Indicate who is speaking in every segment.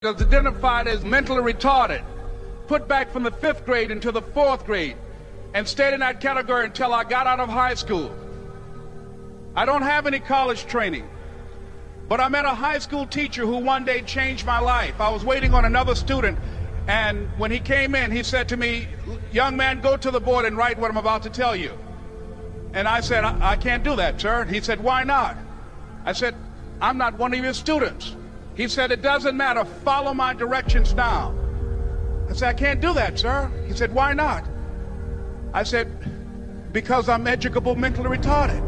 Speaker 1: was identified as mentally retarded, put back from the 5th grade into the 4th grade, and stayed in that category until I got out of high school. I don't have any college training, but I met a high school teacher who one day changed my life. I was waiting on another student, and when he came in, he said to me, "Young man, go to the board and write what I'm about to tell you." And I said, I can't do that, sir. He said, "Why not?" I said, "I'm not one of your students." He said, "It doesn't matter. Follow my directions now." I said, "I can't do that, sir." He said, "Why not?" I said, "Because I'm educable mentally retarded."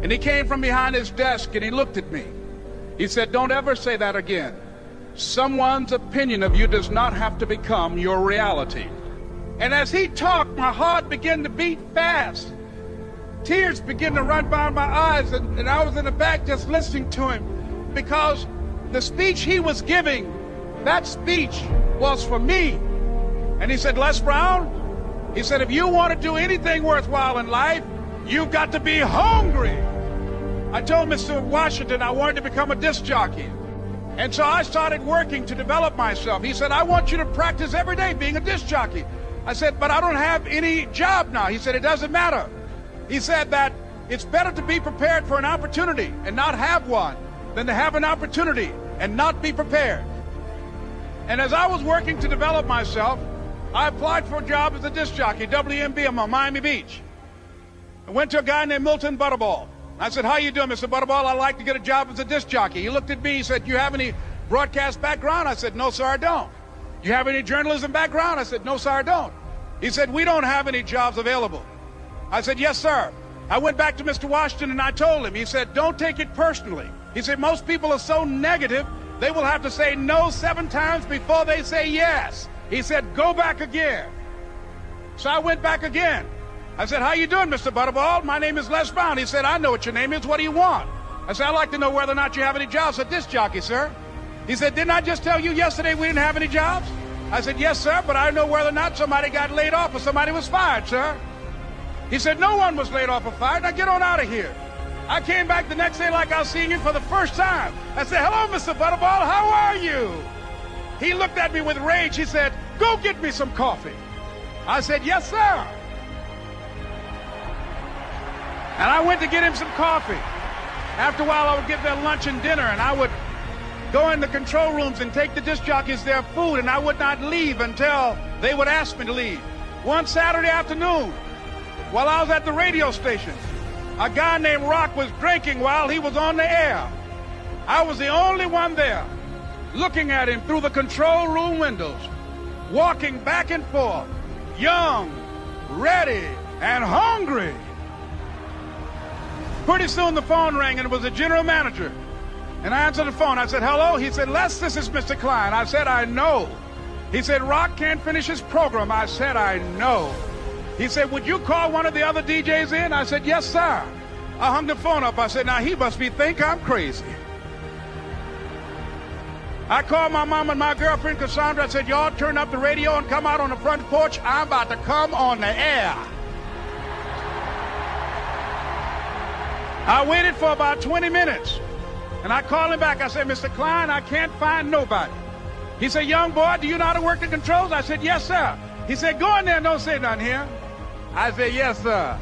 Speaker 1: And he came from behind his desk and he looked at me. He said, "Don't ever say that again. Someone's opinion of you does not have to become your reality." And as he talked, my heart began to beat fast. Tears began to run down my eyes, and I was in the back just listening to him, because the speech he was giving, that speech was for me. And he said, "Les Brown," he said, "if you want to do anything worthwhile in life, you've got to be hungry." I told Mr. Washington I wanted to become a disc jockey. And so I started working to develop myself. He said, "I want you to practice every day being a disc jockey." I said, "But I don't have any job now." He said, "It doesn't matter." He said that it's better to be prepared for an opportunity and not have one than to have an opportunity and not be prepared. And as I was working to develop myself, I applied for a job as a disc jockey, WMB, on Miami Beach. I went to a guy named Milton Butterball. I said, "How you doing, Mr. Butterball? I'd like to get a job as a disc jockey." He looked at me, he said, "You have any broadcast background?" I said, "No, sir, I don't." "You have any journalism background?" I said, "No, sir, I don't." He said, "We don't have any jobs available." I said, "Yes, sir." I went back to Mr. Washington and I told him. He said, "Don't take it personally." He said, "Most people are so negative, they will have to say no 7 times before they say yes." He said, "Go back again." So I went back again. I said, "How you doing, Mr. Butterball? My name is Les Brown." He said, "I know what your name is. What do you want?" I said, "I'd like to know whether or not you have any jobs as a disc jockey, sir." He said, "Didn't I just tell you yesterday we didn't have any jobs?" I said, "Yes, sir, but I know whether or not somebody got laid off or somebody was fired, sir." He said, "No one was laid off or fired. Now get on out of here." I came back the next day like I was seeing him for the first time. I said, "Hello, Mr. Butterball, how are you?" He looked at me with rage. He said, "Go get me some coffee." I said, "Yes, sir." And I went to get him some coffee. After a while, I would get their lunch and dinner, and I would go in the control rooms and take the disc jockeys their food, and I would not leave until they would ask me to leave. One Saturday afternoon, while I was at the radio station, a guy named Rock was drinking while he was on the air. I was the only one there, looking at him through the control room windows, walking back and forth, young, ready, and hungry. Pretty soon the phone rang, and it was the general manager. And I answered the phone. I said, "Hello?" He said, "Les, this is Mr. Klein." I said, "I know." He said, "Rock can't finish his program." I said, "I know." He said, "Would you call one of the other DJs in?" I said, "Yes, sir." I hung the phone up. I said, "Now he must think I'm crazy." I called my mom and my girlfriend, Cassandra. I said, "Y'all turn up the radio and come out on the front porch. I'm about to come on the air." I waited for about 20 minutes, and I called him back. I said, "Mr. Klein, I can't find nobody." He said, "Young boy, do you know how to work the controls?" I said, "Yes, sir." He said, "Go in there and don't say nothing here." I said, "Yes, sir."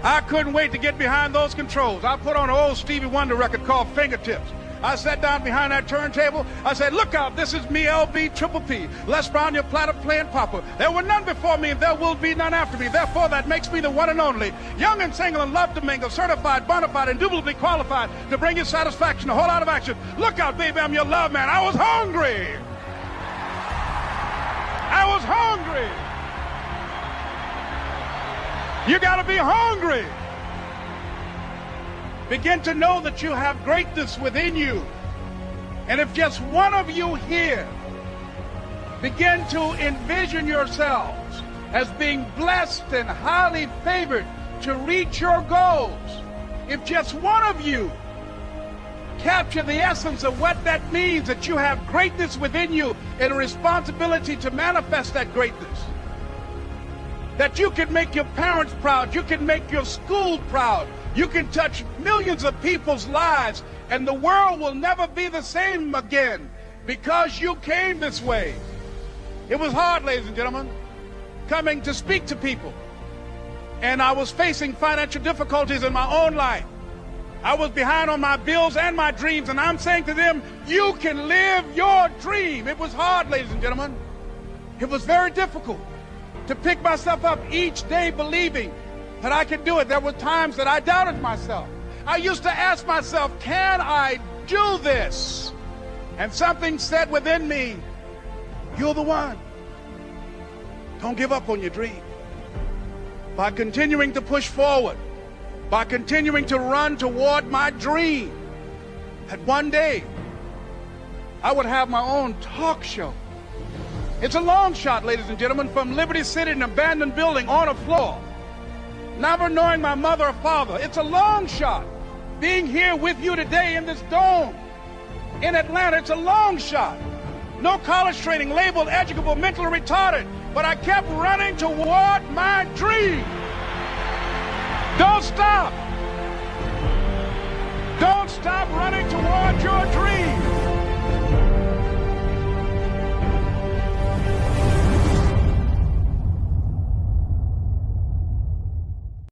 Speaker 1: I couldn't wait to get behind those controls. I put on an old Stevie Wonder record called Fingertips. I sat down behind that turntable. I said, "Look out, this is me, LB Triple P, Les Brown, your platter playing papa. There were none before me, and there will be none after me. Therefore, that makes me the one and only. Young and single and love to mingle, certified, bona fide, indubitably qualified to bring you satisfaction, a whole lot of action. Look out, baby, I'm your love man." I was hungry. I was hungry. You got to be hungry. Begin to know that you have greatness within you. And if just one of you here begin to envision yourselves as being blessed and highly favored to reach your goals, if just one of you capture the essence of what that means, that you have greatness within you and a responsibility to manifest that greatness, that you can make your parents proud, you can make your school proud, you can touch millions of people's lives And the world will never be the same again because you came this way. It was hard, ladies and gentlemen, coming to speak to people. And I was facing financial difficulties in my own life. I was behind on my bills and my dreams, and I'm saying to them, you can live your dream. It was hard, ladies and gentlemen. It was very difficult to pick myself up each day believing that I could do it. There were times that I doubted myself. I used to ask myself, can I do this? And something said within me, you're the one. Don't give up on your dream. By continuing to push forward, by continuing to run toward my dream, that one day I would have my own talk show. It's a long shot, ladies and gentlemen, from Liberty City, an abandoned building on a floor, never knowing my mother or father. It's a long shot. Being here with you today in this dome in Atlanta, it's a long shot. No college training, labeled educable, mentally retarded, but I kept running toward my dream. Don't stop. Don't stop running